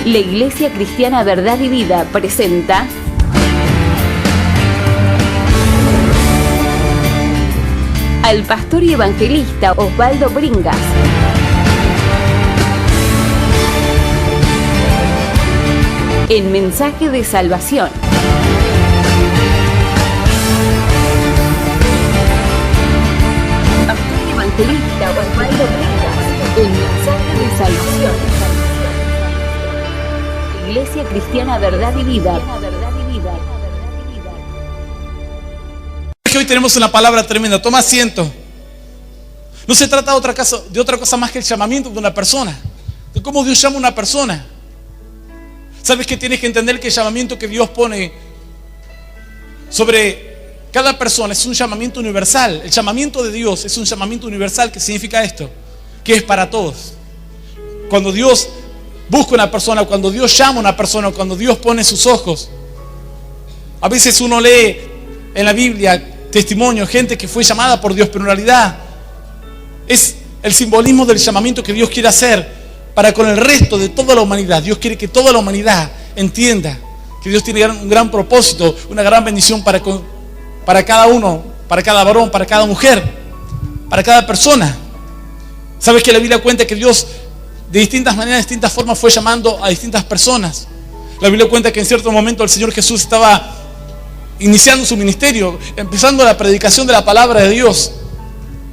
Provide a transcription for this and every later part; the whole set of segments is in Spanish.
La Iglesia Cristiana Verdad y Vida presenta al pastor y evangelista Osvaldo Bringas. En Mensaje de Salvación. Pastor y evangelista Osvaldo Bringas. En Mensaje de Salvación. Iglesia Cristiana Verdad y Vida. Hoy tenemos una palabra tremenda. Toma asiento. No se trata de otra cosa más que el llamamiento de una persona, de cómo Dios llama a una persona. Sabes que tienes que entender que el llamamiento que Dios pone sobre cada persona es un llamamiento universal. El llamamiento de Dios es un llamamiento universal. ¿Qué significa esto? Que es para todos. Cuando Dios busca una persona, cuando Dios llama a una persona, cuando Dios pone sus ojos, a veces uno lee en la Biblia testimonio, gente que fue llamada por Dios, pero en realidad es el simbolismo del llamamiento que Dios quiere hacer para con el resto de toda la humanidad. Dios quiere que toda la humanidad entienda que Dios tiene un gran propósito, una gran bendición para cada uno, para cada varón, para cada mujer, para cada persona. Sabes que la Biblia cuenta que Dios de distintas maneras, de distintas formas fue llamando a distintas personas. La Biblia cuenta que en cierto momento el Señor Jesús estaba iniciando su ministerio, empezando la predicación de la palabra de Dios.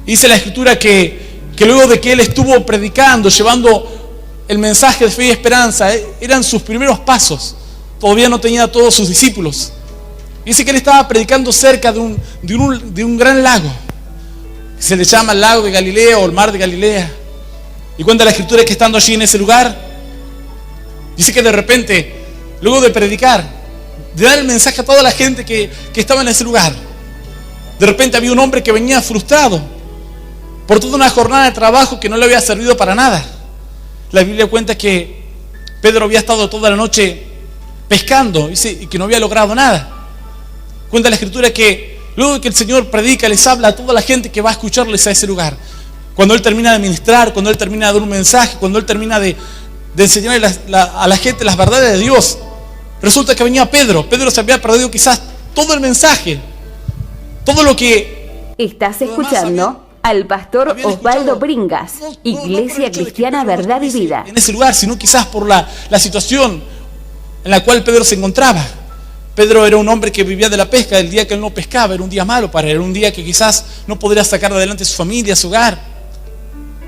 Y dice la Escritura que luego de que Él estuvo predicando, llevando el mensaje de fe y esperanza, eran sus primeros pasos. Todavía no tenía a todos sus discípulos. Dice que Él estaba predicando cerca de un gran lago. Se le llama el lago de Galilea o el mar de Galilea. Y cuenta la Escritura que estando allí en ese lugar, dice que de repente, luego de predicar, de dar el mensaje a toda la gente que estaba en ese lugar, de repente había un hombre que venía frustrado por toda una jornada de trabajo que no le había servido para nada. La Biblia cuenta que Pedro había estado toda la noche pescando y que no había logrado nada. Cuenta la Escritura que luego de que el Señor predica, les habla a toda la gente que va a escucharles a ese lugar. Cuando Él termina de ministrar, cuando Él termina de dar un mensaje, cuando Él termina de enseñar a la gente las verdades de Dios, resulta que venía Pedro. Pedro se había perdido quizás todo el mensaje, todo lo que... Estás escuchando al pastor Osvaldo Bringas, Iglesia Cristiana Verdad y Vida. En ese lugar, sino quizás por la situación en la cual Pedro se encontraba. Pedro era un hombre que vivía de la pesca. El día que él no pescaba era un día malo para él, era un día que quizás no podría sacar adelante a su familia, a su hogar,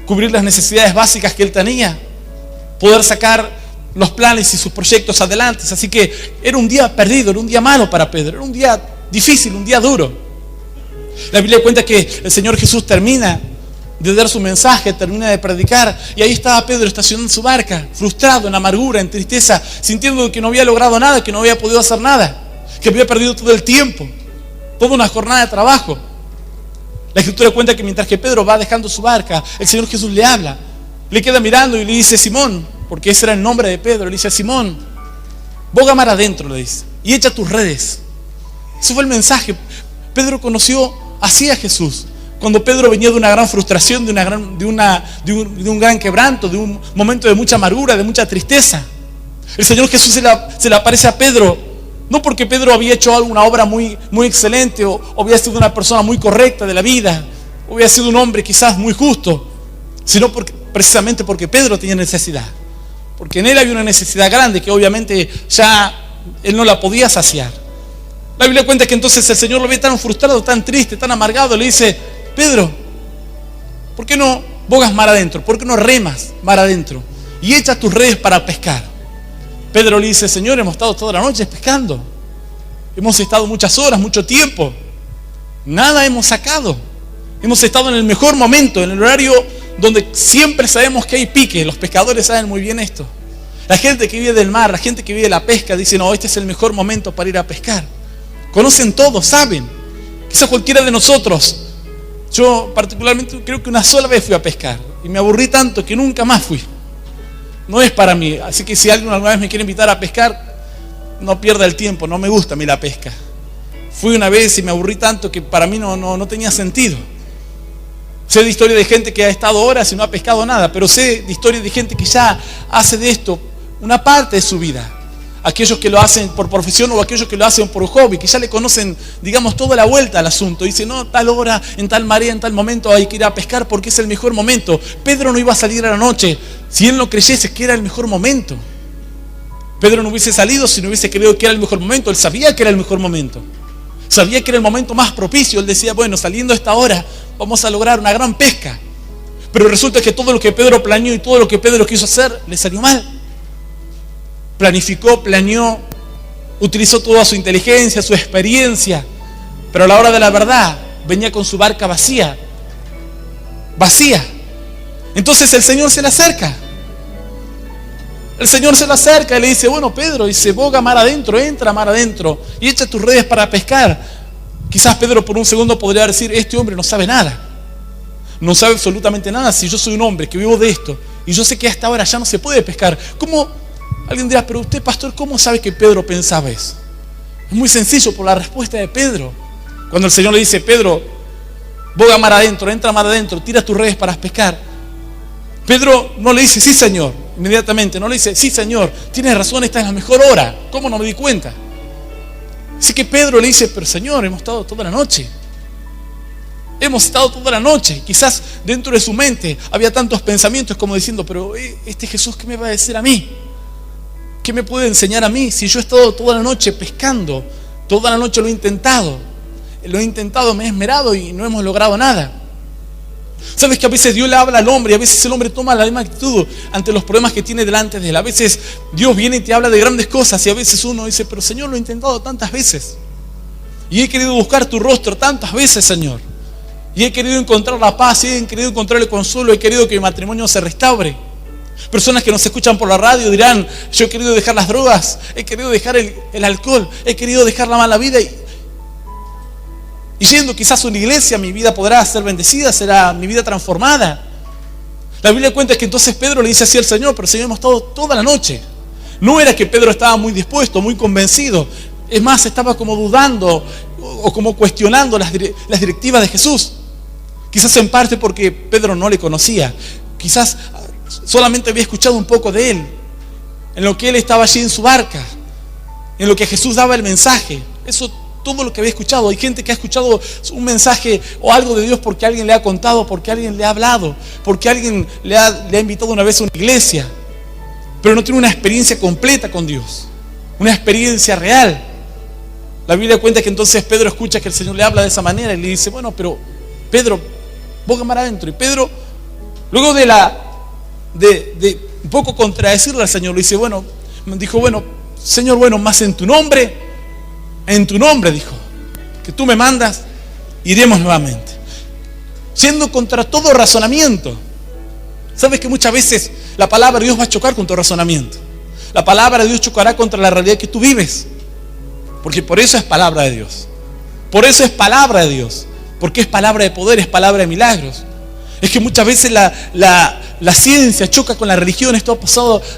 cubrir las necesidades básicas que él tenía, poder sacar los planes y sus proyectos adelante. Así que era un día perdido, era un día malo para Pedro, era un día difícil, un día duro. La Biblia cuenta que el Señor Jesús termina de dar su mensaje, termina de predicar, y ahí estaba Pedro estacionando su barca, frustrado, en amargura, en tristeza, sintiendo que no había logrado nada, que no había podido hacer nada, que había perdido todo el tiempo, toda una jornada de trabajo. La Escritura cuenta que mientras que Pedro va dejando su barca, el Señor Jesús le habla, le queda mirando y le dice: Simón, porque ese era el nombre de Pedro, le dice: Simón, boga mar adentro, le dice, y echa tus redes. Ese fue el mensaje. Pedro conoció así a Jesús. Cuando Pedro venía de una gran frustración, de un gran quebranto, de un momento de mucha amargura, de mucha tristeza, el Señor Jesús se le aparece a Pedro, no porque Pedro había hecho alguna obra muy, muy excelente, o había sido una persona muy correcta de la vida, o había sido un hombre quizás muy justo, sino precisamente porque Pedro tenía necesidad, porque en él había una necesidad grande que obviamente ya él no la podía saciar. La Biblia cuenta que entonces el Señor lo ve tan frustrado, tan triste, tan amargado, le dice: Pedro, ¿por qué no bogas mar adentro? ¿Por qué no remas mar adentro? Y echas tus redes para pescar. Pedro le dice: Señor, hemos estado toda la noche pescando. Hemos estado muchas horas, mucho tiempo. Nada hemos sacado. Hemos estado en el mejor momento, en el horario donde siempre sabemos que hay pique. Los pescadores saben muy bien esto. La gente que vive del mar, la gente que vive de la pesca, dice: no, este es el mejor momento para ir a pescar. Conocen todo, saben. Quizás cualquiera de nosotros. Yo particularmente creo que una sola vez fui a pescar y me aburrí tanto que nunca más fui. No es para mí, así que si alguien alguna vez me quiere invitar a pescar, no pierda el tiempo, no me gusta a mí la pesca. Fui una vez y me aburrí tanto que para mí no tenía sentido. Sé de historia de gente que ha estado horas y no ha pescado nada, pero sé de historia de gente que ya hace de esto una parte de su vida. Aquellos que lo hacen por profesión o aquellos que lo hacen por hobby, que ya le conocen, digamos, toda la vuelta al asunto. Dicen, no, tal hora, en tal marea, en tal momento hay que ir a pescar porque es el mejor momento. Pedro no iba a salir a la noche si él no creyese que era el mejor momento. Pedro no hubiese salido si no hubiese creído que era el mejor momento. Él sabía que era el mejor momento. Sabía que era el momento más propicio. Él decía, bueno, saliendo a esta hora vamos a lograr una gran pesca. Pero resulta que todo lo que Pedro planeó y todo lo que Pedro quiso hacer le salió mal. Planificó, planeó, utilizó toda su inteligencia, su experiencia, pero a la hora de la verdad venía con su barca vacía. Entonces el Señor se le acerca. El Señor se le acerca y le dice, bueno, Pedro, dice, boga mar adentro, entra mar adentro y echa tus redes para pescar. Quizás Pedro por un segundo podría decir, este hombre no sabe nada. No sabe absolutamente nada. Si yo soy un hombre que vivo de esto y yo sé que hasta ahora ya no se puede pescar, ¿cómo? Alguien dirá, pero usted, pastor, ¿cómo sabe que Pedro pensaba eso? Es muy sencillo, por la respuesta de Pedro. Cuando el Señor le dice, Pedro, boga mar adentro, entra mar adentro, tira tus redes para pescar. Pedro no le dice, sí, Señor, inmediatamente. No le dice, sí, Señor, tienes razón, esta es la mejor hora. ¿Cómo no me di cuenta? Así que Pedro le dice, pero Señor, hemos estado toda la noche. Quizás dentro de su mente había tantos pensamientos como diciendo, pero este Jesús, ¿qué me va a decir a mí? ¿Qué me puede enseñar a mí si yo he estado toda la noche pescando? Toda la noche lo he intentado, me he esmerado y no hemos logrado nada. ¿Sabes que a veces Dios le habla al hombre y a veces el hombre toma la misma actitud ante los problemas que tiene delante de él? A veces Dios viene y te habla de grandes cosas y a veces uno dice, pero Señor, lo he intentado tantas veces y he querido buscar tu rostro tantas veces, Señor, y he querido encontrar la paz, y he querido encontrar el consuelo, he querido que mi matrimonio se restaure. Personas que nos escuchan por la radio dirán, yo he querido dejar las drogas, he querido dejar el alcohol, he querido dejar la mala vida y yendo quizás a una iglesia mi vida podrá ser bendecida, será mi vida transformada. La Biblia cuenta que entonces Pedro le dice así al Señor, pero Señor, hemos estado toda la noche. No era que Pedro estaba muy dispuesto, muy convencido, es más, estaba como dudando o como cuestionando las directivas de Jesús. Quizás en parte porque Pedro no le conocía, quizás solamente había escuchado un poco de él, en lo que él estaba allí en su barca, en lo que Jesús daba el mensaje. Eso, todo lo que había escuchado. Hay gente que ha escuchado un mensaje o algo de Dios porque alguien le ha contado, porque alguien le ha hablado, porque alguien le ha invitado una vez a una iglesia, pero no tiene una experiencia completa con Dios, una experiencia real. La Biblia cuenta que entonces Pedro escucha que el Señor le habla de esa manera y le dice, bueno, pero Pedro, boga mar adentro. Y Pedro, luego de un poco contradecirle al Señor, le dice, dijo, Señor, más en tu nombre, dijo, que tú me mandas, iremos nuevamente. Siendo contra todo razonamiento. Sabes que muchas veces la palabra de Dios va a chocar con tu razonamiento. La palabra de Dios chocará contra la realidad que tú vives. Porque por eso es palabra de Dios. Por eso es palabra de Dios. Porque es palabra de poder, es palabra de milagros. Es que muchas veces la ciencia choca con la religión. Esto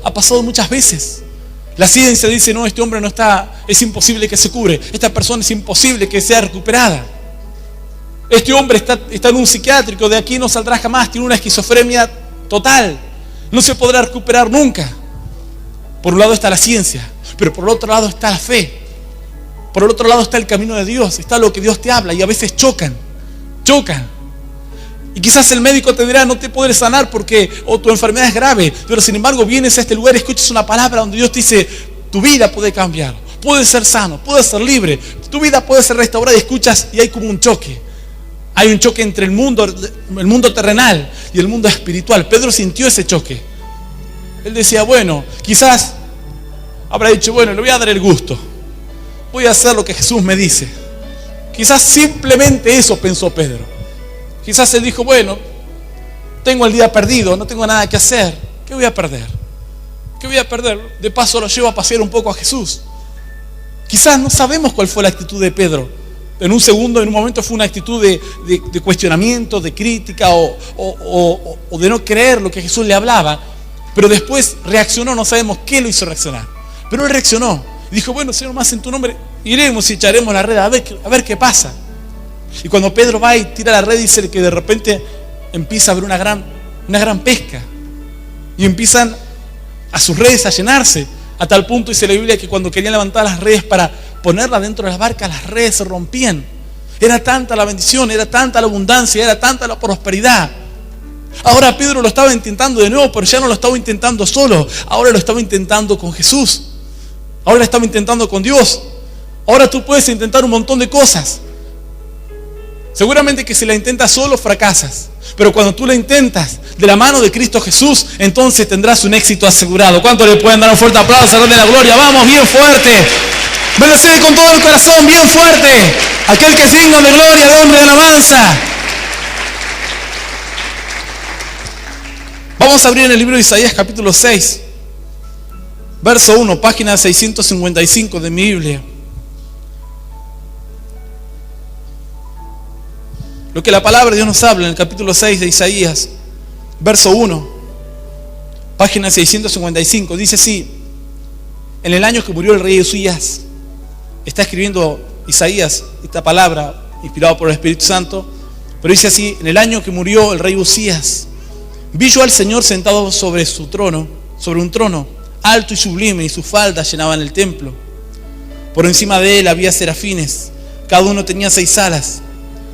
ha pasado muchas veces. La ciencia dice, no, este hombre no está, es imposible que se cure. Esta persona es imposible que sea recuperada. Este hombre está en un psiquiátrico, de aquí no saldrá jamás, tiene una esquizofrenia total. No se podrá recuperar nunca. Por un lado está la ciencia, pero por el otro lado está la fe. Por el otro lado está el camino de Dios, está lo que Dios te habla y a veces chocan. Y quizás el médico te dirá, no te podré sanar porque tu enfermedad es grave, pero sin embargo vienes a este lugar y escuchas una palabra donde Dios te dice, tu vida puede cambiar, puedes ser sano, puedes ser libre, tu vida puede ser restaurada, y escuchas y hay como un choque. Hay un choque entre el mundo terrenal y el mundo espiritual. Pedro sintió ese choque. Él decía, quizás habrá dicho, le voy a dar el gusto, voy a hacer lo que Jesús me dice. Quizás simplemente eso pensó Pedro. Quizás él dijo, tengo el día perdido, no tengo nada que hacer. ¿Qué voy a perder? De paso lo llevo a pasear un poco a Jesús. Quizás no sabemos cuál fue la actitud de Pedro. En un momento fue una actitud de cuestionamiento, de crítica o de no creer lo que Jesús le hablaba. Pero después reaccionó, no sabemos qué lo hizo reaccionar. Pero él reaccionó. Dijo, Señor, más en tu nombre iremos y echaremos la red a ver qué pasa. Y cuando Pedro va y tira la red, dice que de repente empieza a haber una gran pesca. Y empiezan a sus redes a llenarse. A tal punto dice la Biblia que cuando querían levantar las redes para ponerlas dentro de las barcas, las redes se rompían. Era tanta la bendición, era tanta la abundancia, era tanta la prosperidad. Ahora Pedro lo estaba intentando de nuevo, pero ya no lo estaba intentando solo. Ahora lo estaba intentando con Jesús. Ahora lo estaba intentando con Dios. Ahora tú puedes intentar un montón de cosas. Seguramente que si la intentas solo fracasas. Pero cuando tú la intentas de la mano de Cristo Jesús, entonces tendrás un éxito asegurado. ¿Cuánto le pueden dar un fuerte aplauso al Rey de la Gloria? Vamos, bien fuerte. Bendecid con todo el corazón, bien fuerte. Aquel que es digno de gloria, de honra y de alabanza. Vamos a abrir en el libro de Isaías capítulo 6, verso 1, página 655 de mi Biblia. Lo que la palabra de Dios nos habla en el capítulo 6 de Isaías, verso 1, página 655, dice así: en el año que murió el rey Usías, está escribiendo Isaías esta palabra inspirado por el Espíritu Santo, pero dice así: en el año que murió el rey Usías, vi yo al Señor sentado sobre su trono, sobre un trono alto y sublime, y sus faldas llenaban el templo. Por encima de él había serafines, cada uno tenía 6 alas,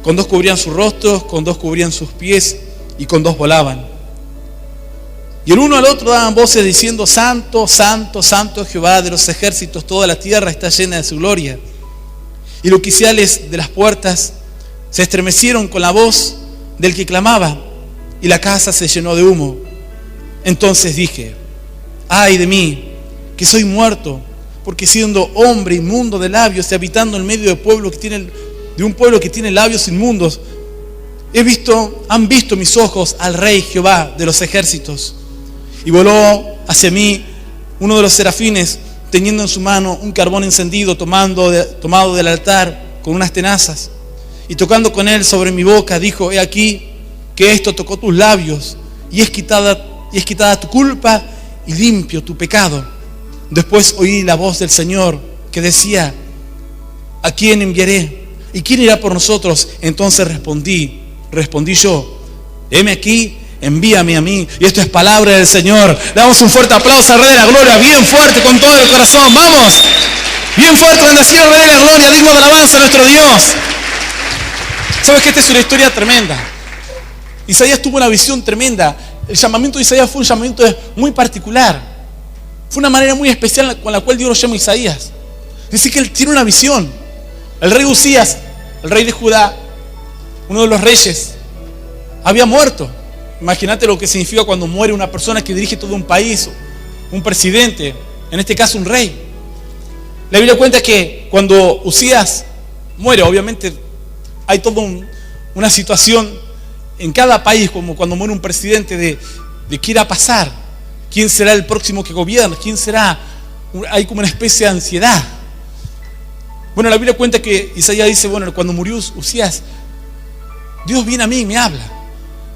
con 2 cubrían sus rostros, con 2 cubrían sus pies, y con 2 volaban. Y el uno al otro daban voces diciendo: Santo, Santo, Santo Jehová de los ejércitos, toda la tierra está llena de su gloria. Y los oficiales de las puertas se estremecieron con la voz del que clamaba, y la casa se llenó de humo. Entonces dije: ay de mí, que soy muerto, porque siendo hombre inmundo de labios y habitando en medio de un pueblo que tiene labios inmundos, han visto mis ojos al Rey Jehová de los ejércitos. Y voló hacia mí uno de los serafines, teniendo en su mano un carbón encendido tomado del altar con unas tenazas, y tocando con él sobre mi boca, dijo: he aquí que esto tocó tus labios, y es quitada tu culpa y limpio tu pecado. Después oí la voz del Señor que decía: ¿a quién enviaré? ¿Y quién irá por nosotros? Entonces respondí yo: heme aquí, envíame a mí. Y esto es palabra del Señor. Le damos un fuerte aplauso al Rey de la Gloria, bien fuerte, con todo el corazón. Vamos, bien fuerte, bendecido al Rey de la Gloria, digno de alabanza a nuestro Dios. ¿Sabes que esta es una historia tremenda? Isaías tuvo una visión tremenda. El llamamiento de Isaías fue un llamamiento muy particular. Fue una manera muy especial con la cual Dios lo llama a Isaías. Dice que él tiene una visión. El rey Usías, el rey de Judá, uno de los reyes, había muerto. Imagínate lo que significa cuando muere una persona que dirige todo un país, un presidente, en este caso un rey. La Biblia cuenta que cuando Usías muere, obviamente hay toda una situación en cada país, como cuando muere un presidente, de qué irá a pasar, quién será el próximo que gobierna, quién será. Hay como una especie de ansiedad. Bueno, la Biblia cuenta que Isaías dice: bueno, cuando murió Usías, Dios viene a mí y me habla.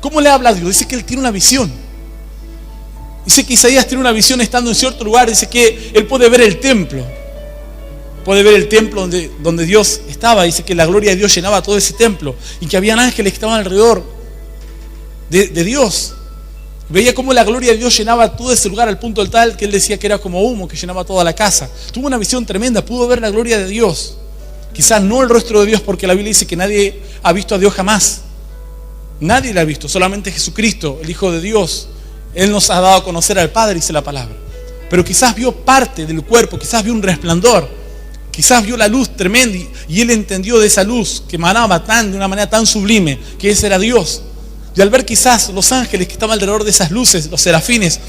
¿Cómo le habla a Dios? Dice que él tiene una visión. Dice que Isaías tiene una visión estando en cierto lugar. Dice que él puede ver el templo. Puede ver el templo donde Dios estaba. Dice que la gloria de Dios llenaba todo ese templo, y que habían ángeles que estaban alrededor de Dios. Veía cómo la gloria de Dios llenaba todo ese lugar, al punto tal que él decía que era como humo que llenaba toda la casa. Tuvo una visión tremenda, pudo ver la gloria de Dios. Quizás no el rostro de Dios, porque la Biblia dice que nadie ha visto a Dios jamás. Nadie la ha visto, solamente Jesucristo, el Hijo de Dios. Él nos ha dado a conocer al Padre, dice la palabra. Pero quizás vio parte del cuerpo, quizás vio un resplandor, quizás vio la luz tremenda, y él entendió de esa luz que emanaba de una manera tan sublime, que ese era Dios. Y al ver quizás los ángeles que estaban alrededor de esas luces, los serafines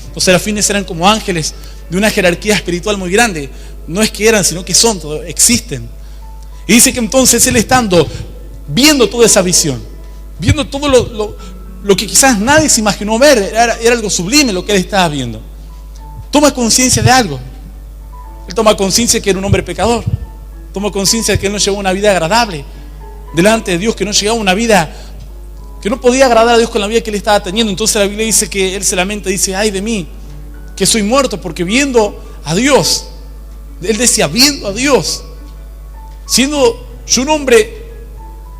eran como ángeles de una jerarquía espiritual muy grande. No es que eran, sino que son, existen. Y dice que entonces él, estando viendo toda esa visión, viendo todo lo que quizás nadie se imaginó ver, era algo sublime lo que él estaba viendo, toma conciencia de algo. Él toma conciencia que era un hombre pecador, toma conciencia de que él no llevaba una vida agradable delante de Dios, que no llevaba una vida, que no podía agradar a Dios con la vida que él estaba teniendo. Entonces la Biblia dice que él se lamenta, dice: ay de mí, que soy muerto, porque viendo a Dios, él decía, viendo a Dios, siendo yo un hombre,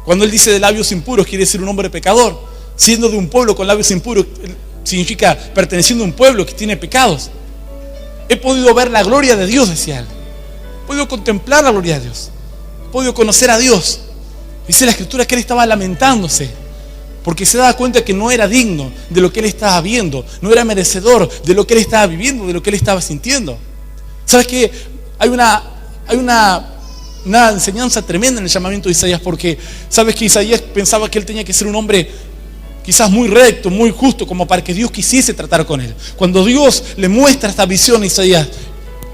cuando él dice de labios impuros, quiere decir un hombre pecador, siendo de un pueblo con labios impuros, significa perteneciendo a un pueblo que tiene pecados. He podido ver la gloria de Dios, decía él. He podido contemplar la gloria de Dios. He podido conocer a Dios. Dice la Escritura que él estaba lamentándose, porque se daba cuenta que no era digno de lo que él estaba viendo, no era merecedor de lo que él estaba viviendo, de lo que él estaba sintiendo. ¿Sabes qué? Hay una enseñanza tremenda en el llamamiento de Isaías, porque sabes que Isaías pensaba que él tenía que ser un hombre quizás muy recto, muy justo, como para que Dios quisiese tratar con él. Cuando Dios le muestra esta visión a Isaías,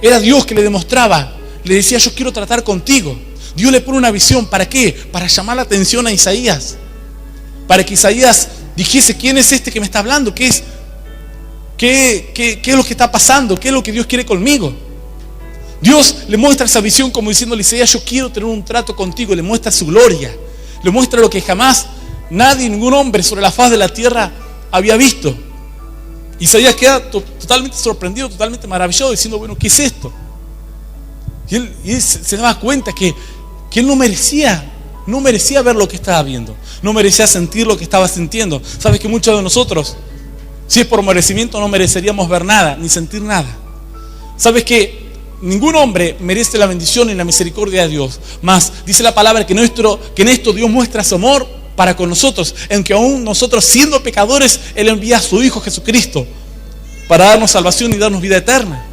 era Dios que le demostraba, le decía: yo quiero tratar contigo. Dios le pone una visión, ¿para qué? Para llamar la atención a Isaías, para que Isaías dijese: ¿quién es este que me está hablando? ¿Qué es lo que está pasando? ¿Qué es lo que Dios quiere conmigo? Dios le muestra esa visión como diciéndole: Isaías, yo quiero tener un trato contigo. Le muestra su gloria, le muestra lo que jamás nadie, ningún hombre sobre la faz de la tierra había visto. Isaías queda totalmente sorprendido, totalmente maravillado, diciendo: bueno, ¿qué es esto? Y él se daba cuenta que él no merecía ver lo que estaba viendo, no merecía sentir lo que estaba sintiendo. Sabes que muchos de nosotros, si es por merecimiento, no mereceríamos ver nada, ni sentir nada. Sabes que ningún hombre merece la bendición y la misericordia de Dios. Mas dice la palabra que en esto Dios muestra su amor para con nosotros, en que aún nosotros, siendo pecadores, Él envía a su Hijo Jesucristo para darnos salvación y darnos vida eterna.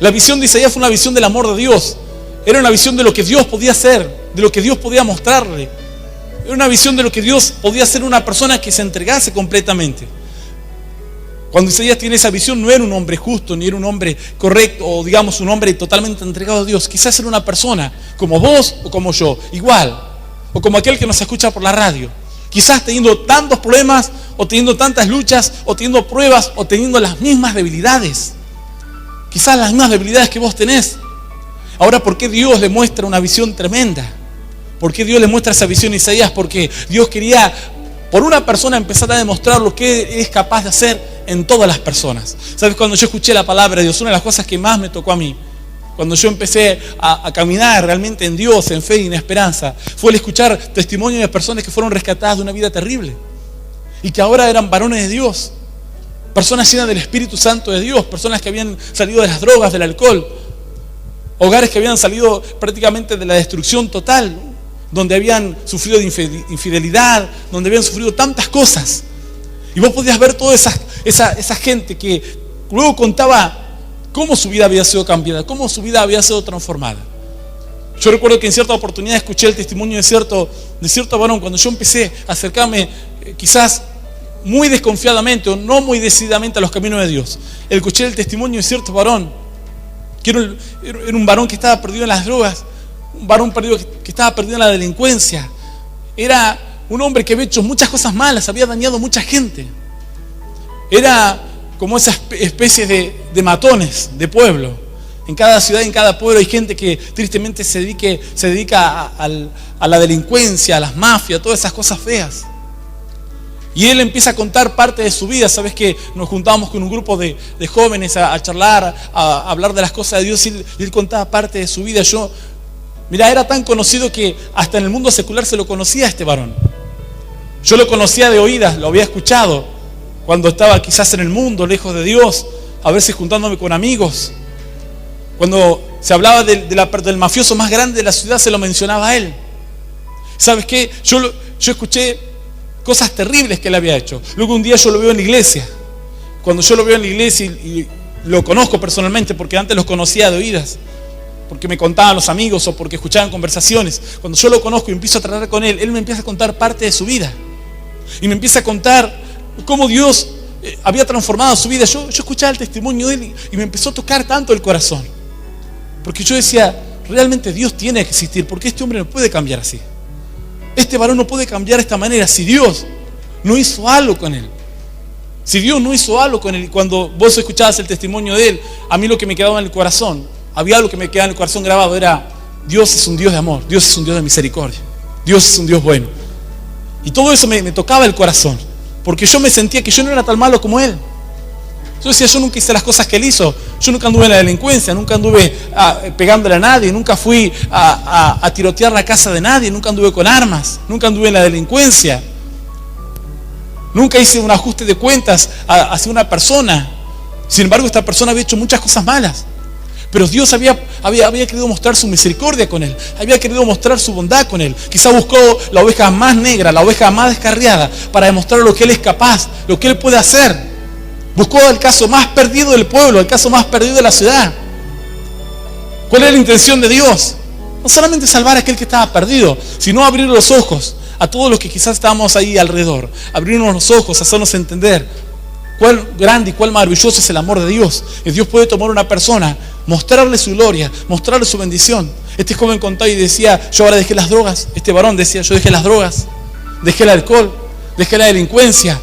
La visión de Isaías fue una visión del amor de Dios. Era una visión de lo que Dios podía hacer, de lo que Dios podía mostrarle. Era una visión de lo que Dios podía hacer una persona que se entregase completamente. Cuando Isaías tiene esa visión, no era un hombre justo, ni era un hombre correcto, o digamos un hombre totalmente entregado a Dios. Quizás era una persona como vos o como yo, igual, o como aquel que nos escucha por la radio. Quizás teniendo tantos problemas, o teniendo tantas luchas, o teniendo pruebas, o teniendo las mismas debilidades. Quizás las mismas debilidades que vos tenés. Ahora, ¿por qué Dios le muestra una visión tremenda? ¿Por qué Dios le muestra esa visión a Isaías? Porque Dios quería, por una persona, empezar a demostrar lo que es capaz de hacer en todas las personas. ¿Sabes? Cuando yo escuché la palabra de Dios, una de las cosas que más me tocó a mí, cuando yo empecé a caminar realmente en Dios, en fe y en esperanza, fue el escuchar testimonios de personas que fueron rescatadas de una vida terrible y que ahora eran varones de Dios, personas llenas del Espíritu Santo de Dios, personas que habían salido de las drogas, del alcohol, hogares que habían salido prácticamente de la destrucción total, donde habían sufrido de infidelidad, donde habían sufrido tantas cosas. Y vos podías ver toda esa gente que luego contaba cómo su vida había sido cambiada, cómo su vida había sido transformada. Yo recuerdo que en cierta oportunidad escuché el testimonio de cierto varón. Cuando yo empecé a acercarme, quizás muy desconfiadamente o no muy decididamente, a los caminos de Dios, escuché el testimonio de cierto varón, que era un varón que estaba perdido en las drogas, un varón perdido que estaba perdido en la delincuencia. Era un hombre que había hecho muchas cosas malas, había dañado a mucha gente. Era como esa especie de matones de pueblo. En cada ciudad, en cada pueblo hay gente que tristemente se dedica a la delincuencia, a las mafias, todas esas cosas feas. Y él empieza a contar parte de su vida. Sabes que nos juntábamos con un grupo de jóvenes a charlar, a hablar de las cosas de Dios, y él contaba parte de su vida. Mira, era tan conocido que hasta en el mundo secular se lo conocía a este varón. Yo lo conocía de oídas, lo había escuchado cuando estaba quizás en el mundo, lejos de Dios, a veces juntándome con amigos. Cuando se hablaba del mafioso más grande de la ciudad, se lo mencionaba a él. ¿Sabes qué? Yo escuché cosas terribles que él había hecho. Luego un día yo lo veo en la iglesia. Cuando yo lo veo en la iglesia y lo conozco personalmente, porque antes los conocía de oídas, porque me contaban los amigos o porque escuchaban conversaciones. Cuando yo lo conozco y empiezo a tratar con él, él me empieza a contar parte de su vida. Y me empieza a contar cómo Dios había transformado su vida. Yo escuchaba el testimonio de él y me empezó a tocar tanto el corazón. Porque yo decía, realmente Dios tiene que existir, porque este hombre no puede cambiar así. Este varón no puede cambiar de esta manera si Dios no hizo algo con él. Si Dios no hizo algo con él. Y cuando vos escuchabas el testimonio de él, a mí lo que me quedaba en el corazón, había algo que me quedaba en el corazón grabado, era: Dios es un Dios de amor, Dios es un Dios de misericordia, Dios es un Dios bueno. Y todo eso me tocaba el corazón, porque yo me sentía que yo no era tan malo como él. Yo decía, yo nunca hice las cosas que él hizo, yo nunca anduve en la delincuencia, nunca anduve pegándole a nadie, nunca fui a tirotear la casa de nadie, nunca anduve con armas, nunca anduve en la delincuencia, nunca hice un ajuste de cuentas hacia una persona. Sin embargo, esta persona había hecho muchas cosas malas. Pero Dios había querido mostrar su misericordia con él. Había querido mostrar su bondad con él. Quizá buscó la oveja más negra, la oveja más descarriada, para demostrar lo que él es capaz, lo que él puede hacer. Buscó el caso más perdido del pueblo, el caso más perdido de la ciudad. ¿Cuál era la intención de Dios? No solamente salvar a aquel que estaba perdido, sino abrir los ojos a todos los que quizás estábamos ahí alrededor. Abrirnos los ojos, hacernos entender cuál grande y cuál maravilloso es el amor de Dios. Y Dios puede tomar a una persona, mostrarle su gloria, mostrarle su bendición. Este joven contaba y decía, yo ahora dejé las drogas. Este varón decía, yo dejé las drogas, dejé el alcohol, dejé la delincuencia.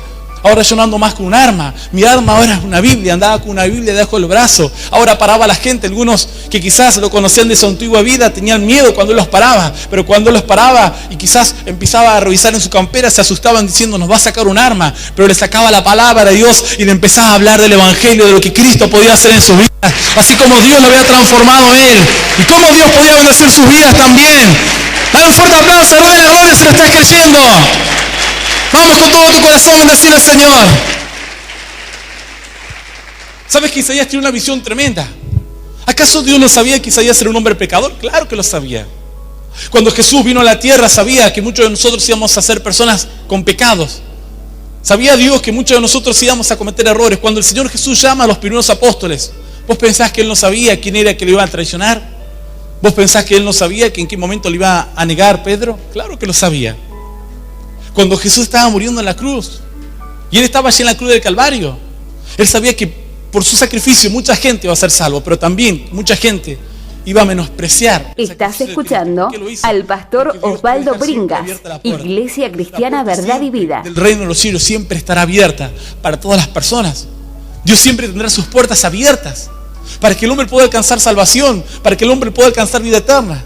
Ahora yo no ando más con un arma. Mi arma ahora es una Biblia. Andaba con una Biblia debajo del brazo. Ahora paraba a la gente. Algunos que quizás lo conocían de su antigua vida tenían miedo cuando él los paraba. Pero cuando él los paraba y quizás empezaba a revisar en su campera, se asustaban diciendo, nos va a sacar un arma. Pero le sacaba la palabra de Dios y le empezaba a hablar del Evangelio, de lo que Cristo podía hacer en sus vidas. Así como Dios lo había transformado a él. Y cómo Dios podía bendecir sus vidas también. Dale un fuerte aplauso, hermano, la gloria si lo estás creyendo. Vamos con todo tu corazón a bendecir al Señor. ¿Sabes que Isaías tiene una visión tremenda? ¿Acaso Dios no sabía que Isaías era un hombre pecador? Claro que lo sabía. Cuando Jesús vino a la tierra, sabía que muchos de nosotros íbamos a ser personas con pecados. Sabía Dios que muchos de nosotros íbamos a cometer errores. Cuando el Señor Jesús llama a los primeros apóstoles, ¿vos pensás que Él no sabía quién era que le iba a traicionar? ¿Vos pensás que Él no sabía que en qué momento le iba a negar Pedro? Claro que lo sabía. Cuando Jesús estaba muriendo en la cruz y Él estaba allí en la cruz del Calvario, Él sabía que por su sacrificio mucha gente iba a ser salvo, pero también mucha gente iba a menospreciar. Estás escuchando al pastor Osvaldo Bringas, Iglesia Cristiana Verdad y Vida. El reino de los cielos siempre estará abierta para todas las personas. Dios siempre tendrá sus puertas abiertas para que el hombre pueda alcanzar salvación, para que el hombre pueda alcanzar vida eterna.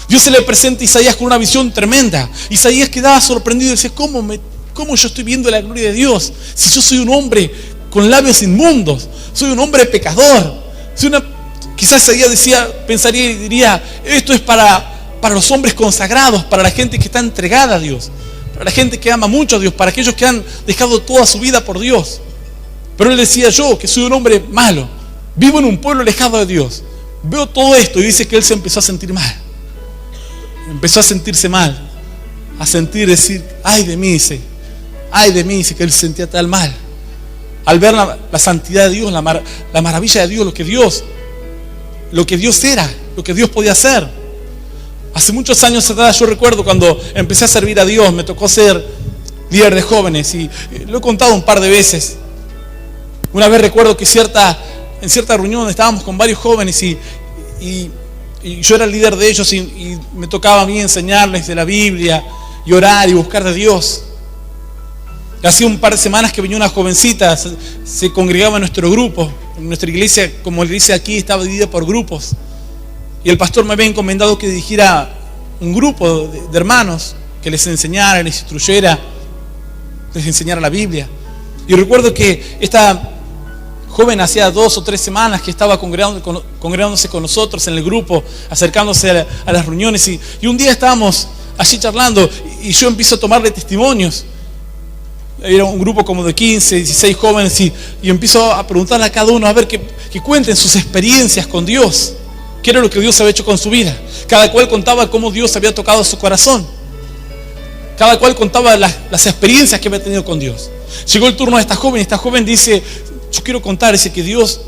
Dios se le presenta a Isaías con una visión tremenda. Isaías quedaba sorprendido y decía, ¿cómo yo estoy viendo la gloria de Dios? Si yo soy un hombre con labios inmundos, soy un hombre pecador. Quizás Isaías pensaría y diría, esto es para los hombres consagrados, para la gente que está entregada a Dios, para la gente que ama mucho a Dios, para aquellos que han dejado toda su vida por Dios. Pero él decía, yo que soy un hombre malo, vivo en un pueblo alejado de Dios, veo todo esto, y dice que él se empezó a sentir mal. Empezó a sentirse mal, a decir, ay de mí, dice que él se sentía tan mal. Al ver la santidad de Dios, la maravilla de Dios, lo que Dios era, lo que Dios podía hacer. Hace muchos años atrás, yo recuerdo cuando empecé a servir a Dios, me tocó ser líder de jóvenes y lo he contado un par de veces. Una vez recuerdo que en cierta reunión estábamos con varios jóvenes y yo era el líder de ellos y me tocaba a mí enseñarles de la Biblia y orar y buscar de Dios. Hacía un par de semanas que venía una jovencita, se congregaba en nuestro grupo. En nuestra iglesia, como la iglesia aquí, estaba dividida por grupos. Y el pastor me había encomendado que dirigiera un grupo de hermanos, que les enseñara, les instruyera, les enseñara la Biblia. Y recuerdo que esta joven hacía 2 o 3 semanas que estaba congregándose con nosotros en el grupo, acercándose a las reuniones y un día estábamos allí charlando y yo empiezo a tomarle testimonios. Era un grupo como de 15, 16 jóvenes y empiezo a preguntarle a cada uno a ver que cuenten sus experiencias con Dios, qué era lo que Dios había hecho con su vida. Cada cual contaba cómo Dios había tocado su corazón. Cada cual contaba las experiencias que había tenido con Dios. Llegó el turno de esta joven dice, yo quiero contar, dice que Dios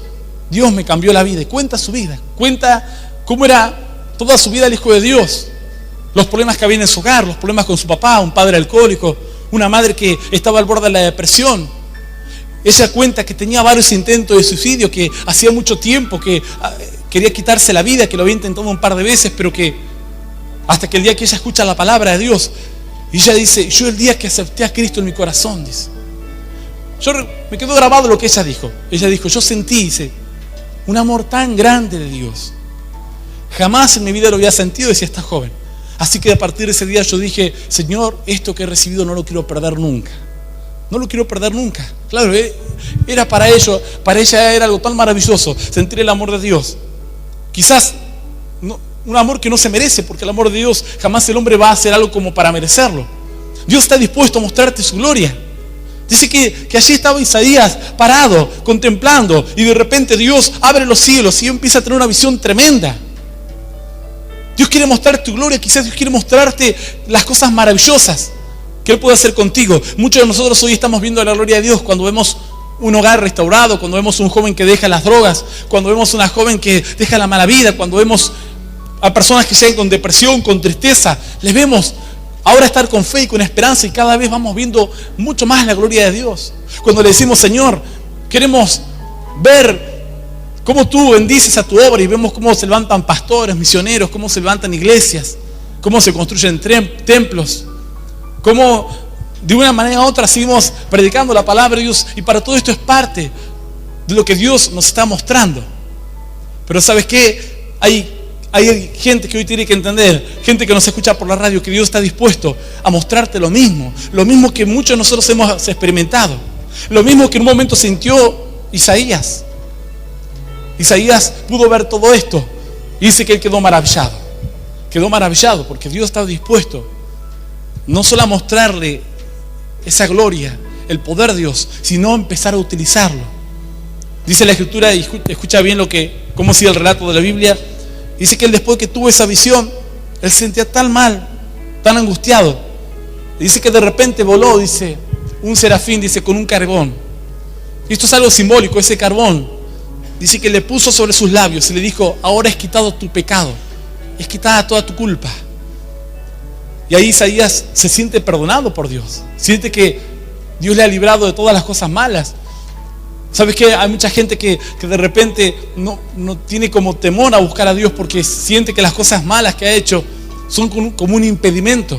me cambió la vida. Y cuenta su vida, cuenta cómo era toda su vida el Hijo de Dios. Los problemas que había en su hogar, los problemas con su papá, un padre alcohólico, una madre que estaba al borde de la depresión. Ella cuenta que tenía varios intentos de suicidio, que hacía mucho tiempo que quería quitarse la vida, que lo había intentado un par de veces, pero que hasta que el día que ella escucha la palabra de Dios, y ella dice, yo el día que acepté a Cristo en mi corazón, dice, me quedó grabado lo que ella dijo. Ella dijo, yo sentí, dice, un amor tan grande de Dios. Jamás en mi vida lo había sentido, decía esta joven. Así que a partir de ese día yo dije, Señor, esto que he recibido no lo quiero perder nunca. No lo quiero perder nunca. Claro, era para ella era algo tan maravilloso, sentir el amor de Dios. Quizás un amor que no se merece, porque el amor de Dios jamás el hombre va a hacer algo como para merecerlo. Dios está dispuesto a mostrarte su gloria. Dice que allí estaba Isaías parado, contemplando, y de repente Dios abre los cielos y empieza a tener una visión tremenda. Dios quiere mostrar tu gloria, quizás Dios quiere mostrarte las cosas maravillosas que Él puede hacer contigo. Muchos de nosotros hoy estamos viendo la gloria de Dios cuando vemos un hogar restaurado, cuando vemos un joven que deja las drogas, cuando vemos una joven que deja la mala vida, cuando vemos a personas que llegan con depresión, con tristeza. Les vemos ahora estar con fe y con esperanza, y cada vez vamos viendo mucho más la gloria de Dios. Cuando le decimos, Señor, queremos ver cómo tú bendices a tu obra, y vemos cómo se levantan pastores, misioneros, cómo se levantan iglesias, cómo se construyen templos, cómo de una manera u otra seguimos predicando la palabra de Dios, y para todo esto es parte de lo que Dios nos está mostrando. Pero ¿sabes qué? Hay gente que hoy tiene que entender, gente que nos escucha por la radio, que Dios está dispuesto a mostrarte lo mismo que muchos de nosotros hemos experimentado, lo mismo que en un momento sintió Isaías. Isaías pudo ver todo esto y dice que él quedó maravillado porque Dios estaba dispuesto no solo a mostrarle esa gloria, el poder de Dios, sino a empezar a utilizarlo. Dice la Escritura, y escucha bien cómo sigue el relato de la Biblia. Dice que él, después que tuvo esa visión, él se sentía tan mal, tan angustiado. Dice que de repente voló, dice, un serafín, dice, con un carbón. Y esto es algo simbólico, ese carbón. Dice que le puso sobre sus labios y le dijo, ahora es quitado tu pecado, es quitada toda tu culpa. Y ahí Isaías se siente perdonado por Dios. Siente que Dios le ha librado de todas las cosas malas. ¿Sabes qué? Hay mucha gente que de repente no tiene como temor a buscar a Dios porque siente que las cosas malas que ha hecho son como un impedimento.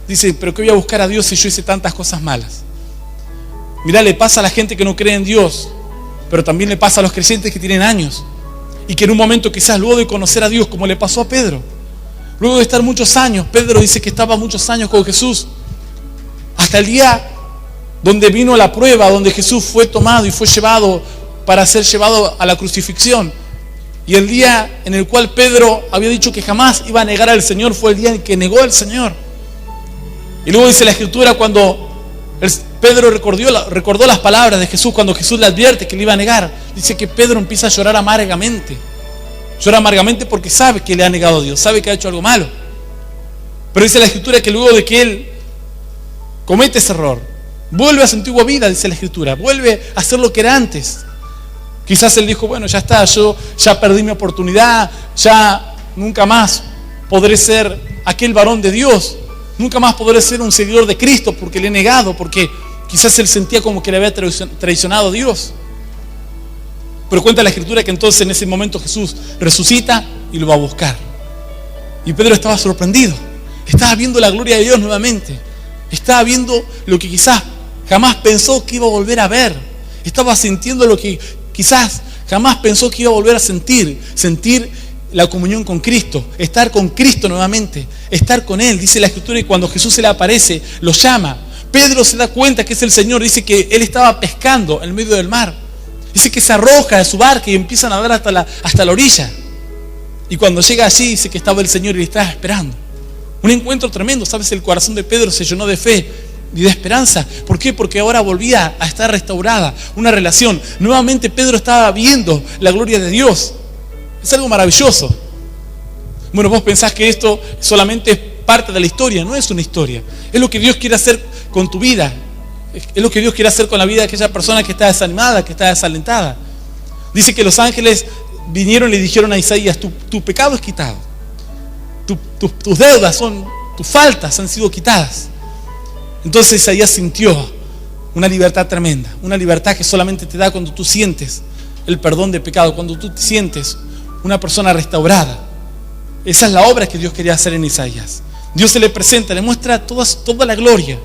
Dice, pero ¿qué voy a buscar a Dios si yo hice tantas cosas malas? Mirá, le pasa a la gente que no cree en Dios, pero también le pasa a los creyentes que tienen años y que en un momento, quizás luego de conocer a Dios, como le pasó a Pedro, luego de estar muchos años, Pedro dice que estaba muchos años con Jesús, hasta el día donde vino la prueba, donde Jesús fue tomado y fue llevado para ser llevado a la crucifixión. Y el día en el cual Pedro había dicho que jamás iba a negar al Señor, fue el día en que negó al Señor. Y luego dice la Escritura, cuando Pedro recordó las palabras de Jesús, cuando Jesús le advierte que le iba a negar, dice que Pedro empieza a llorar amargamente. Llora amargamente porque sabe que le ha negado a Dios, sabe que ha hecho algo malo. Pero dice la Escritura que luego de que él comete ese error, vuelve a su antigua vida, dice la Escritura, vuelve a hacer lo que era antes. Quizás él dijo, bueno, ya está, yo ya perdí mi oportunidad, ya nunca más podré ser aquel varón de Dios, nunca más podré ser un seguidor de Cristo porque le he negado, porque quizás él sentía como que le había traicionado a Dios. Pero cuenta la Escritura que entonces en ese momento Jesús resucita y lo va a buscar. Y Pedro estaba sorprendido, estaba viendo la gloria de Dios nuevamente, estaba viendo lo que quizás jamás pensó que iba a volver a ver, estaba sintiendo lo que quizás jamás pensó que iba a volver a sentir la comunión con Cristo, estar con Cristo nuevamente, estar con Él. Dice la Escritura, y cuando Jesús se le aparece, lo llama. Pedro se da cuenta que es el Señor, dice que él estaba pescando en medio del mar. Dice que se arroja de su barca y empieza a nadar hasta la orilla. Y cuando llega allí, dice que estaba el Señor y le estaba esperando. Un encuentro tremendo, ¿sabes? El corazón de Pedro se llenó de fe y de esperanza. ¿Por qué? Porque ahora volvía a estar restaurada una relación. Nuevamente Pedro estaba viendo la gloria de Dios. Es algo maravilloso. Bueno, vos pensás que esto solamente es parte de la historia. No es una historia. Es lo que Dios quiere hacer con tu vida. Es lo que Dios quiere hacer con la vida de aquella persona que está desanimada, que está desalentada. Dice que los ángeles vinieron y le dijeron a Isaías, tu pecado es quitado. Tus deudas tus faltas han sido quitadas. Entonces Isaías sintió una libertad tremenda, una libertad que solamente te da cuando tú sientes el perdón de pecado, cuando tú te sientes una persona restaurada. Esa es la obra que Dios quería hacer en Isaías. Dios se le presenta, le muestra toda la gloria.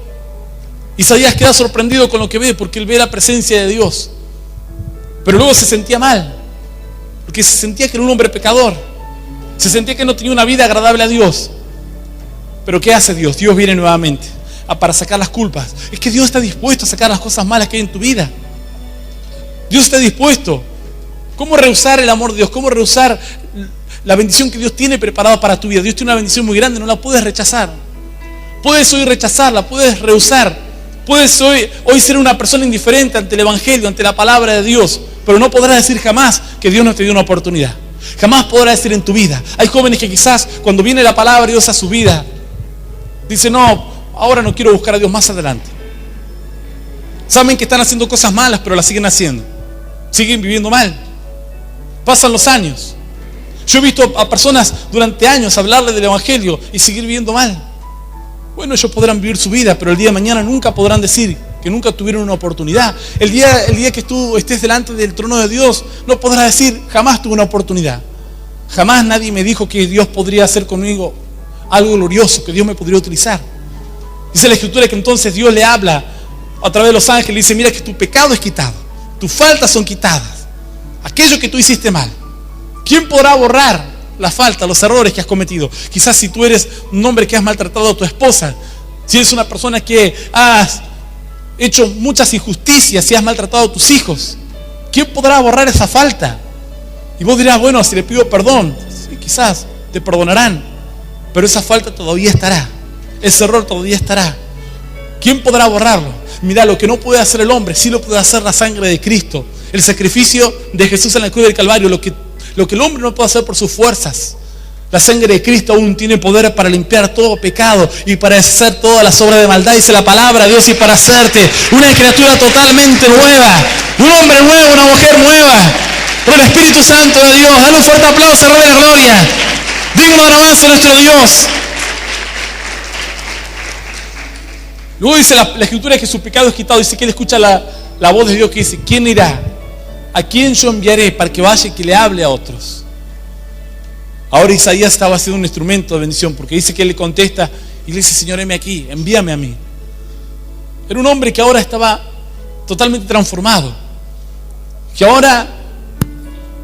Isaías queda sorprendido con lo que ve, porque él ve la presencia de Dios. Pero luego se sentía mal, porque se sentía que era un hombre pecador, se sentía que no tenía una vida agradable a Dios. Pero ¿qué hace Dios? Dios viene nuevamente para sacar las culpas. Es que Dios está dispuesto a sacar las cosas malas que hay en tu vida. Dios está dispuesto. ¿Cómo rehusar el amor de Dios? ¿Cómo rehusar la bendición que Dios tiene preparada para tu vida? Dios tiene una bendición muy grande, no la puedes rechazar. Puedes hoy rechazarla, puedes rehusar Puedes hoy ser una persona indiferente ante el Evangelio, ante la palabra de Dios, pero no podrás decir jamás que Dios no te dio una oportunidad. Jamás podrás decir en tu vida. Hay jóvenes que quizás cuando viene la palabra de Dios a su vida, dicen, no, ahora no quiero buscar a Dios, más adelante. Saben que están haciendo cosas malas, pero las siguen haciendo. Siguen viviendo mal. Pasan los años. Yo he visto a personas durante años hablarle del Evangelio y seguir viviendo mal. Bueno, ellos podrán vivir su vida, pero el día de mañana nunca podrán decir que nunca tuvieron una oportunidad. El día que tú estés delante del trono de Dios, no podrás decir, jamás tuve una oportunidad. Jamás nadie me dijo que Dios podría hacer conmigo algo glorioso, que Dios me podría utilizar. Dice la Escritura que entonces Dios le habla a través de los ángeles y dice, mira que tu pecado es quitado, tus faltas son quitadas, aquello que tú hiciste mal. ¿Quién podrá borrar la falta, los errores que has cometido? Quizás si tú eres un hombre que has maltratado a tu esposa, si eres una persona que has hecho muchas injusticias, si has maltratado a tus hijos, ¿quién podrá borrar esa falta? Y vos dirás, bueno, si le pido perdón, sí, quizás te perdonarán, pero esa falta todavía estará, ese error todavía estará. ¿Quién podrá borrarlo? Mira, lo que no puede hacer el hombre, sí lo puede hacer la sangre de Cristo, el sacrificio de Jesús en la cruz del Calvario, lo que el hombre no puede hacer por sus fuerzas. La sangre de Cristo aún tiene poder para limpiar todo pecado y para deshacer todas las obras de maldad, dice la palabra de Dios, y para hacerte una criatura totalmente nueva, un hombre nuevo, una mujer nueva, por el Espíritu Santo de Dios. Dale un fuerte aplauso al Rey de la Gloria. Digno de alabanza a nuestro Dios. Luego dice la Escritura que su pecado es quitado. Dice que él escucha la voz de Dios que dice, ¿quién irá? ¿A quién yo enviaré para que vaya y que le hable a otros? Ahora Isaías estaba haciendo un instrumento de bendición, porque dice que él le contesta y le dice, Señor, heme aquí, envíame a mí. Era un hombre que ahora estaba totalmente transformado, que ahora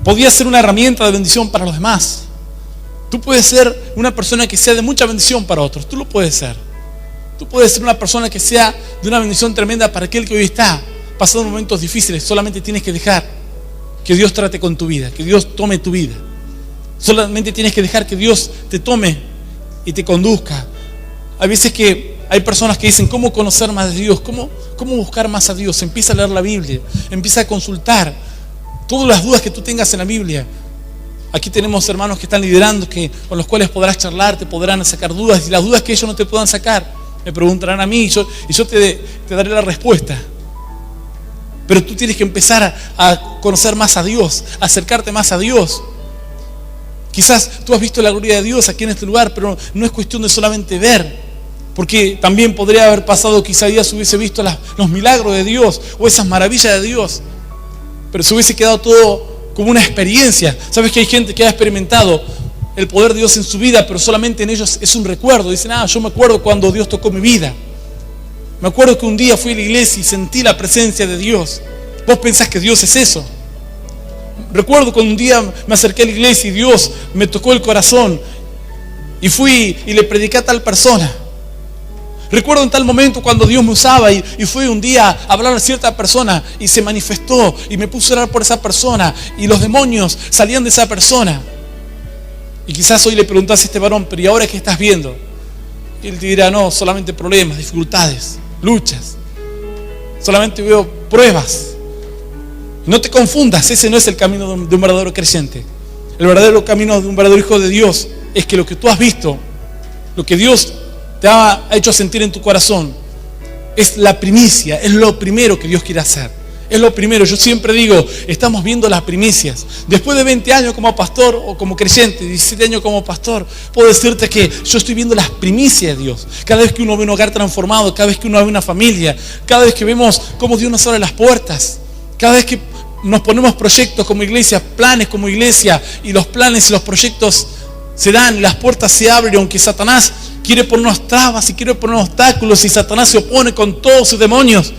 podía ser una herramienta de bendición para los demás. Tú puedes ser una persona que sea de mucha bendición para otros, tú lo puedes ser. Tú puedes ser una persona que sea de una bendición tremenda para aquel que hoy está pasando momentos difíciles. Solamente tienes que dejar que Dios trate con tu vida, que Dios tome tu vida. Solamente tienes que dejar que Dios te tome y te conduzca. Hay veces que hay personas que dicen, ¿cómo conocer más de Dios? ¿Cómo buscar más a Dios? Empieza a leer la Biblia, empieza a consultar todas las dudas que tú tengas en la Biblia. Aquí tenemos hermanos que están liderando, con los cuales podrás charlar, te podrán sacar dudas, y las dudas que ellos no te puedan sacar, me preguntarán a mí y yo te daré la respuesta. Pero tú tienes que empezar a conocer más a Dios, a acercarte más a Dios. Quizás tú has visto la gloria de Dios aquí en este lugar, pero no es cuestión de solamente ver, porque también podría haber pasado que Isaías hubiese visto los milagros de Dios o esas maravillas de Dios, pero se hubiese quedado todo como una experiencia. Sabes que hay gente que ha experimentado el poder de Dios en su vida, pero solamente en ellos es un recuerdo. Dicen, yo me acuerdo cuando Dios tocó mi vida. Me acuerdo que un día fui a la iglesia y sentí la presencia de Dios. ¿Vos pensás que Dios es eso? Recuerdo cuando un día me acerqué a la iglesia y Dios me tocó el corazón y fui y le prediqué a tal persona. Recuerdo en tal momento cuando Dios me usaba y fui un día a hablar a cierta persona y se manifestó y me puse a orar por esa persona y los demonios salían de esa persona. Y quizás hoy le preguntás a este varón, pero ¿y ahora qué estás viendo? Y él te dirá, no, solamente problemas, dificultades, luchas. Solamente veo pruebas. No te confundas, ese no es el camino de un verdadero creyente. El verdadero camino de un verdadero hijo de Dios es que lo que tú has visto, lo que Dios te ha hecho sentir en tu corazón, es la primicia, es lo primero que Dios quiere hacer. Es lo primero. Yo siempre digo, estamos viendo las primicias. Después de 20 años como pastor o como creyente, 17 años como pastor, puedo decirte que yo estoy viendo las primicias de Dios. Cada vez que uno ve un hogar transformado, cada vez que uno ve una familia, cada vez que vemos cómo Dios nos abre las puertas, cada vez que nos ponemos proyectos como iglesia, planes como iglesia, y los planes y los proyectos se dan y las puertas se abren, aunque Satanás quiere ponernos trabas y quiere poner obstáculos y Satanás se opone con todos sus demonios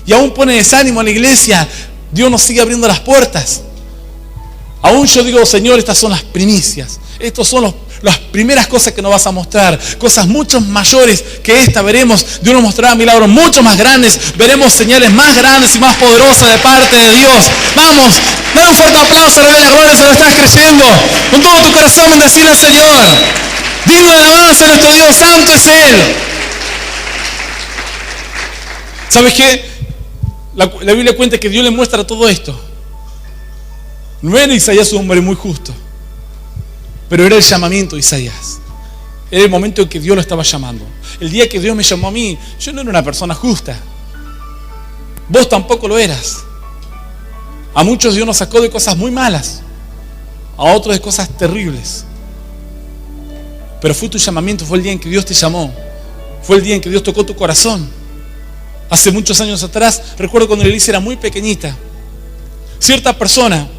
y aún pone desánimo a la iglesia, Dios nos sigue abriendo las puertas. Aún yo digo, Señor, estas son las primicias, estos son las primeras cosas que nos vas a mostrar, cosas mucho mayores que esta veremos. Dios nos mostrará milagros mucho más grandes, veremos señales más grandes y más poderosas de parte de Dios. Vamos, dale un fuerte aplauso al Rey de la Gloria si lo estás creyendo. Con todo tu corazón bendecir al Señor. Digno de alabanza nuestro Dios, santo es Él. ¿Sabes qué? La Biblia cuenta que Dios le muestra todo esto. No era Isaías un hombre muy justo, pero era el llamamiento de Isaías. Era el momento en que Dios lo estaba llamando. El día que Dios me llamó a mí, yo no era una persona justa. Vos tampoco lo eras. A muchos Dios nos sacó de cosas muy malas, a otros de cosas terribles. Pero fue tu llamamiento, fue el día en que Dios te llamó. Fue el día en que Dios tocó tu corazón. Hace muchos años atrás, recuerdo cuando la iglesia era muy pequeñita, cierta persona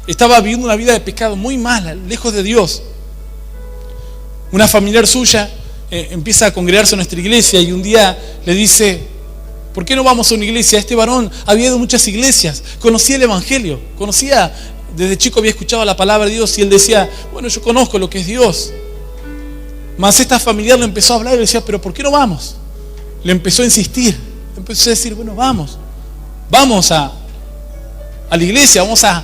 estaba viviendo una vida de pecado muy mala, lejos de Dios. Una familiar suya empieza a congregarse en nuestra iglesia y un día le dice: ¿por qué no vamos a una iglesia? Este varón había ido a muchas iglesias, conocía el evangelio, desde chico había escuchado la palabra de Dios y él decía: bueno, yo conozco lo que es Dios. Mas esta familiar le empezó a hablar y le decía: pero ¿por qué no vamos? Le empezó a insistir, empezó a decir: bueno, vamos a la iglesia, vamos a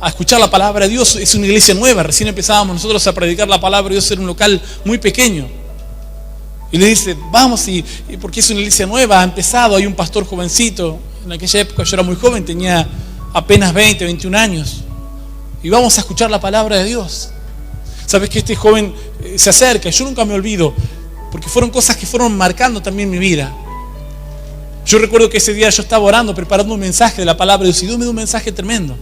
escuchar la palabra de Dios. Es una iglesia nueva, recién empezábamos nosotros a predicar la palabra de Dios en un local muy pequeño. Y le dice: vamos, y porque es una iglesia nueva, ha empezado, hay un pastor jovencito. En aquella época yo era muy joven, tenía apenas 20, 21 años. Y vamos a escuchar la palabra de Dios. Sabes que este joven se acerca, yo nunca me olvido, porque fueron cosas que fueron marcando también mi vida. Yo recuerdo que ese día yo estaba orando, preparando un mensaje de la palabra de Dios, y Dios me dio un mensaje tremendo.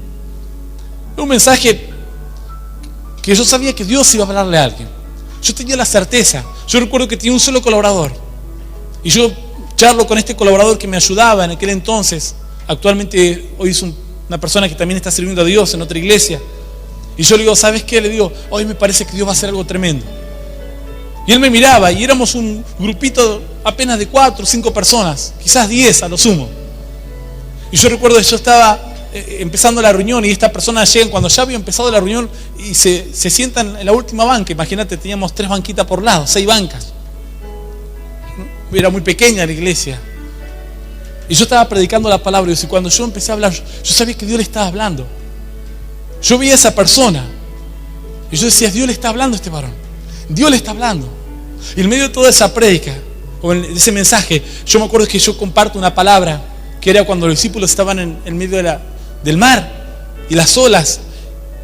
Un mensaje que yo sabía que Dios iba a hablarle a alguien. Yo tenía la certeza. Yo recuerdo que tenía un solo colaborador. Y yo charlo con este colaborador que me ayudaba en aquel entonces. Actualmente hoy es una persona que también está sirviendo a Dios en otra iglesia. Y yo le digo: ¿sabes qué? Le digo: hoy me parece que Dios va a hacer algo tremendo. Y él me miraba y éramos un grupito apenas de 4 o 5 personas, quizás 10 a lo sumo. Y yo recuerdo que yo estaba empezando la reunión y estas personas llegan cuando ya había empezado la reunión y se sientan en la última banca. Imagínate, teníamos 3 banquitas por lado, 6 bancas. Era muy pequeña la iglesia. Y yo estaba predicando la palabra de Dios y cuando yo empecé a hablar, yo sabía que Dios le estaba hablando. Yo vi a esa persona y yo decía: Dios le está hablando a este varón. Dios le está hablando. Y en medio de toda esa prédica, o en ese mensaje, yo me acuerdo que yo comparto una palabra que era cuando los discípulos estaban en medio del mar y las olas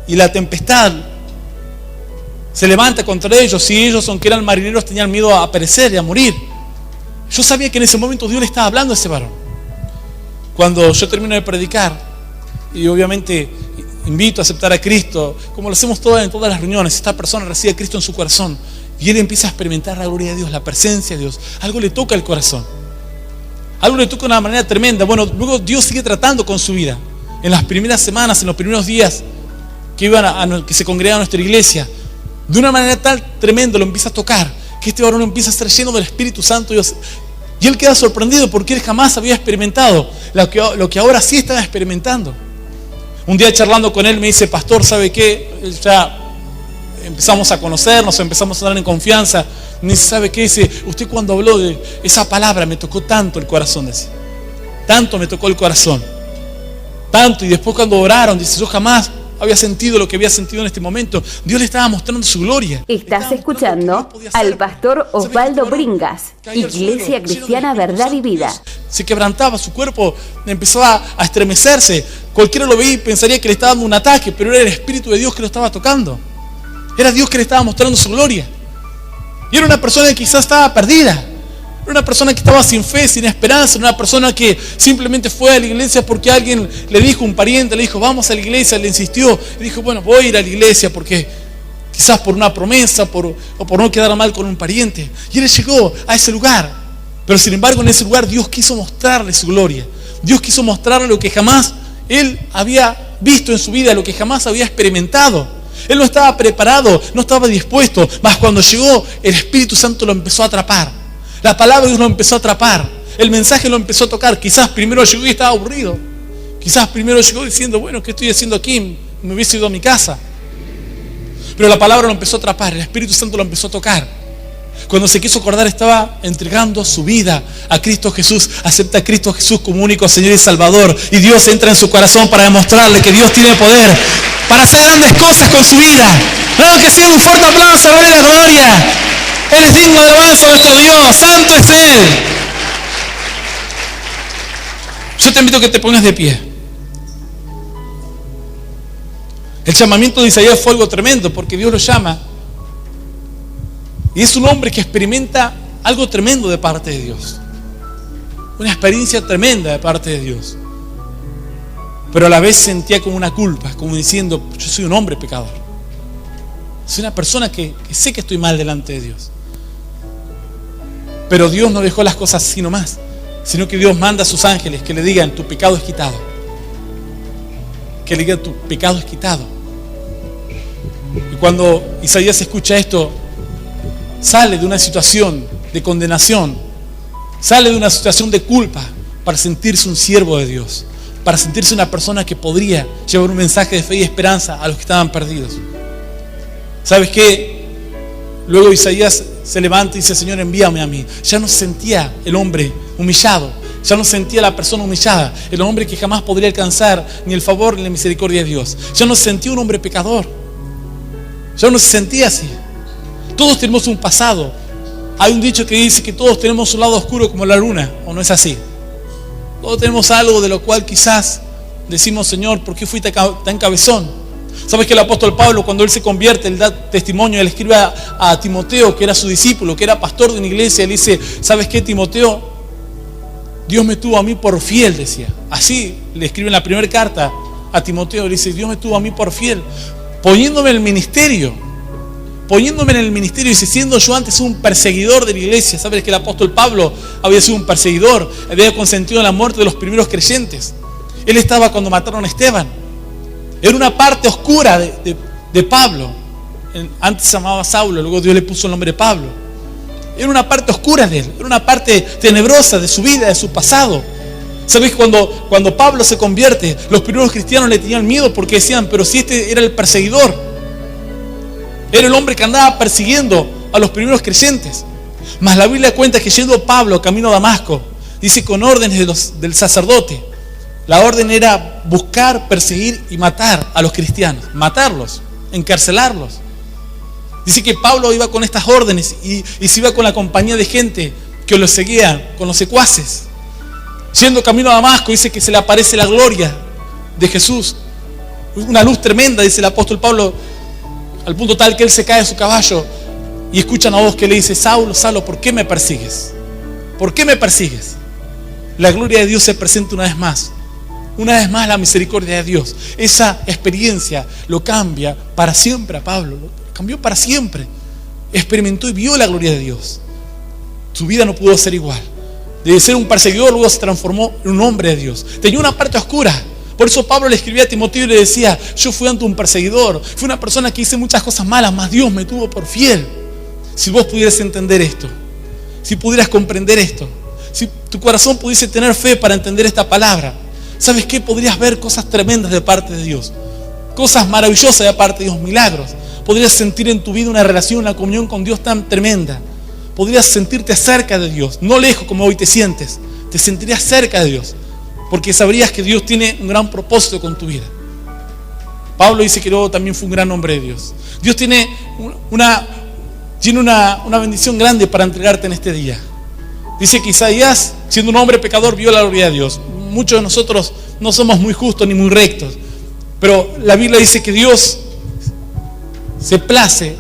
y la tempestad se levanta contra ellos y ellos, aunque eran marineros, tenían miedo a perecer y a morir. Yo sabía que en ese momento Dios le estaba hablando a ese varón. Cuando yo termino de predicar y obviamente invito a aceptar a Cristo, como lo hacemos en todas las reuniones, esta persona recibe a Cristo en su corazón y él empieza a experimentar la gloria de Dios, la presencia de Dios. Algo le toca el corazón, algo le toca de una manera tremenda. Bueno, luego Dios sigue tratando con su vida. En las primeras semanas, en los primeros días que se congregaba en nuestra iglesia, de una manera tal tremenda lo empieza a tocar, que este varón empieza a estar lleno del Espíritu Santo de Dios. Y él queda sorprendido porque él jamás había experimentado lo que ahora sí estaba experimentando. Un día charlando con él me dice: pastor, ¿sabe qué? Ya empezamos a conocernos, empezamos a dar en confianza. Me dice: ¿sabe qué? Dice: usted cuando habló de esa palabra me tocó tanto el corazón, decía. Tanto me tocó el corazón. Tanto. Y después cuando oraron, dice: yo jamás había sentido lo que había sentido en este momento. Dios le estaba mostrando su gloria. Estás escuchando al pastor Osvaldo Bringas, Iglesia Cristiana Verdad y Vida. Se quebrantaba, su cuerpo empezó a estremecerse. Cualquiera lo veía y pensaría que le estaba dando un ataque, pero era el Espíritu de Dios que lo estaba tocando. Era Dios que le estaba mostrando su gloria. Y era una persona que quizás estaba perdida. Era una persona que estaba sin fe, sin esperanza. Era una persona que simplemente fue a la iglesia porque alguien le dijo, un pariente le dijo: vamos a la iglesia, le insistió. Y dijo: bueno, voy a ir a la iglesia porque quizás por una promesa o por no quedar mal con un pariente. Y él llegó a ese lugar. Pero sin embargo en ese lugar Dios quiso mostrarle su gloria. Dios quiso mostrarle lo que jamás él había visto en su vida, lo que jamás había experimentado. Él no estaba preparado, no estaba dispuesto, mas cuando llegó el Espíritu Santo lo empezó a atrapar. La palabra de Dios lo empezó a atrapar. El mensaje lo empezó a tocar. Quizás primero llegó y estaba aburrido. Quizás primero llegó diciendo: bueno, ¿qué estoy haciendo aquí? Me hubiese ido a mi casa. Pero la palabra lo empezó a atrapar. El Espíritu Santo lo empezó a tocar. Cuando se quiso acordar, estaba entregando su vida a Cristo Jesús. Acepta a Cristo Jesús como único Señor y Salvador. Y Dios entra en su corazón para demostrarle que Dios tiene poder para hacer grandes cosas con su vida. Claro que sí, un fuerte aplauso, a la gloria. Él es digno de alabanza, nuestro Dios. Santo es Él. Yo te invito a que te pongas de pie. El llamamiento de Isaías fue algo tremendo porque Dios lo llama. Y es un hombre que experimenta algo tremendo de parte de Dios. Una experiencia tremenda de parte de Dios. Pero a la vez sentía como una culpa, como diciendo, yo soy un hombre pecador. Soy una persona que sé que estoy mal delante de Dios. Pero Dios no dejó las cosas así nomás, sino que Dios manda a sus ángeles que le digan, tu pecado es quitado. Que le digan, tu pecado es quitado. Y cuando Isaías escucha esto, sale de una situación de condenación, sale de una situación de culpa para sentirse un siervo de Dios, para sentirse una persona que podría llevar un mensaje de fe y esperanza a los que estaban perdidos. ¿Sabes qué? Luego Isaías se levanta y dice, Señor, envíame a mí. Ya no se sentía el hombre humillado, ya no sentía la persona humillada, el hombre que jamás podría alcanzar ni el favor ni la misericordia de Dios. Ya no se sentía un hombre pecador, ya no se sentía así. Todos tenemos un pasado. Hay un dicho que dice que todos tenemos un lado oscuro como la luna, ¿o no es así? Todos tenemos algo de lo cual quizás decimos, Señor, ¿por qué fui tan cabezón? ¿Sabes que el apóstol Pablo, cuando él se convierte, él da testimonio, él escribe a Timoteo, que era su discípulo, que era pastor de una iglesia, él dice, ¿sabes qué, Timoteo? Dios me tuvo a mí por fiel, decía. Así le escribe en la primera carta a Timoteo, le dice, Dios me tuvo a mí por fiel, poniéndome en el ministerio, dice, siendo yo antes un perseguidor de la iglesia. ¿Sabes que el apóstol Pablo había sido un perseguidor? Había consentido en la muerte de los primeros creyentes. Él estaba cuando mataron a Esteban. Era una parte oscura de Pablo. Antes se llamaba Saulo, luego Dios le puso el nombre de Pablo. Era una parte oscura de él, era una parte tenebrosa de su vida, de su pasado. ¿Sabéis? Cuando Pablo se convierte, los primeros cristianos le tenían miedo porque decían, pero si este era el perseguidor, era el hombre que andaba persiguiendo a los primeros creyentes. Mas la Biblia cuenta que yendo Pablo camino a Damasco, dice con órdenes del sacerdote, la orden era buscar, perseguir y matar a los cristianos, matarlos, encarcelarlos. Dice que Pablo iba con estas órdenes y se iba con la compañía de gente que lo seguía, con los secuaces. Yendo camino a Damasco, dice que se le aparece la gloria de Jesús. Una luz tremenda, dice el apóstol Pablo, al punto tal que él se cae de su caballo y escucha una voz que le dice, Saulo, Saulo, ¿por qué me persigues? ¿Por qué me persigues? La gloria de Dios se presenta una vez más. Una vez más la misericordia de Dios. Esa experiencia lo cambia para siempre a Pablo. Lo cambió para siempre. Experimentó y vio la gloria de Dios. Su vida no pudo ser igual. De ser un perseguidor, luego se transformó en un hombre de Dios. Tenía una parte oscura. Por eso Pablo le escribía a Timoteo y le decía, yo fui ante un perseguidor, fui una persona que hice muchas cosas malas, mas Dios me tuvo por fiel. Si vos pudieras entender esto, si pudieras comprender esto, si tu corazón pudiese tener fe para entender esta palabra, ¿sabes qué? Podrías ver cosas tremendas de parte de Dios, cosas maravillosas de parte de Dios, milagros. Podrías sentir en tu vida una relación, una comunión con Dios tan tremenda. Podrías sentirte cerca de Dios, no lejos como hoy te sientes, te sentirías cerca de Dios. Porque sabrías que Dios tiene un gran propósito con tu vida. Pablo dice que luego también fue un gran hombre de Dios. Dios tiene una bendición grande para entregarte en este día. Dice que Isaías, siendo un hombre pecador, vio la gloria de Dios. Muchos de nosotros no somos muy justos ni muy rectos, pero la Biblia dice que Dios se place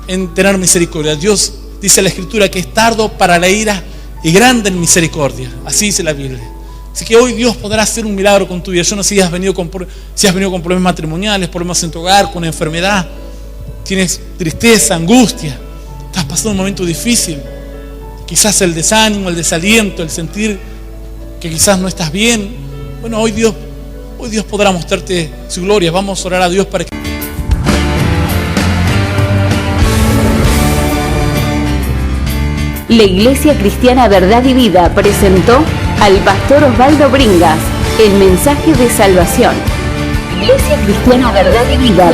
en tener misericordia. Dios, dice la Escritura, que es tardo para la ira y grande en misericordia. Así dice la Biblia. Así que hoy Dios podrá hacer un milagro con tu vida. Yo no sé si has venido con problemas matrimoniales, problemas en tu hogar, con enfermedad, tienes tristeza, angustia, estás pasando un momento difícil, quizás el desánimo, el desaliento, el sentir que quizás no estás bien. Bueno, hoy Dios podrá mostrarte su gloria. Vamos a orar a Dios para que... La Iglesia Cristiana Verdad y Vida presentó al pastor Osvaldo Bringas, el mensaje de salvación. Iglesia Cristiana Verdad y Vida.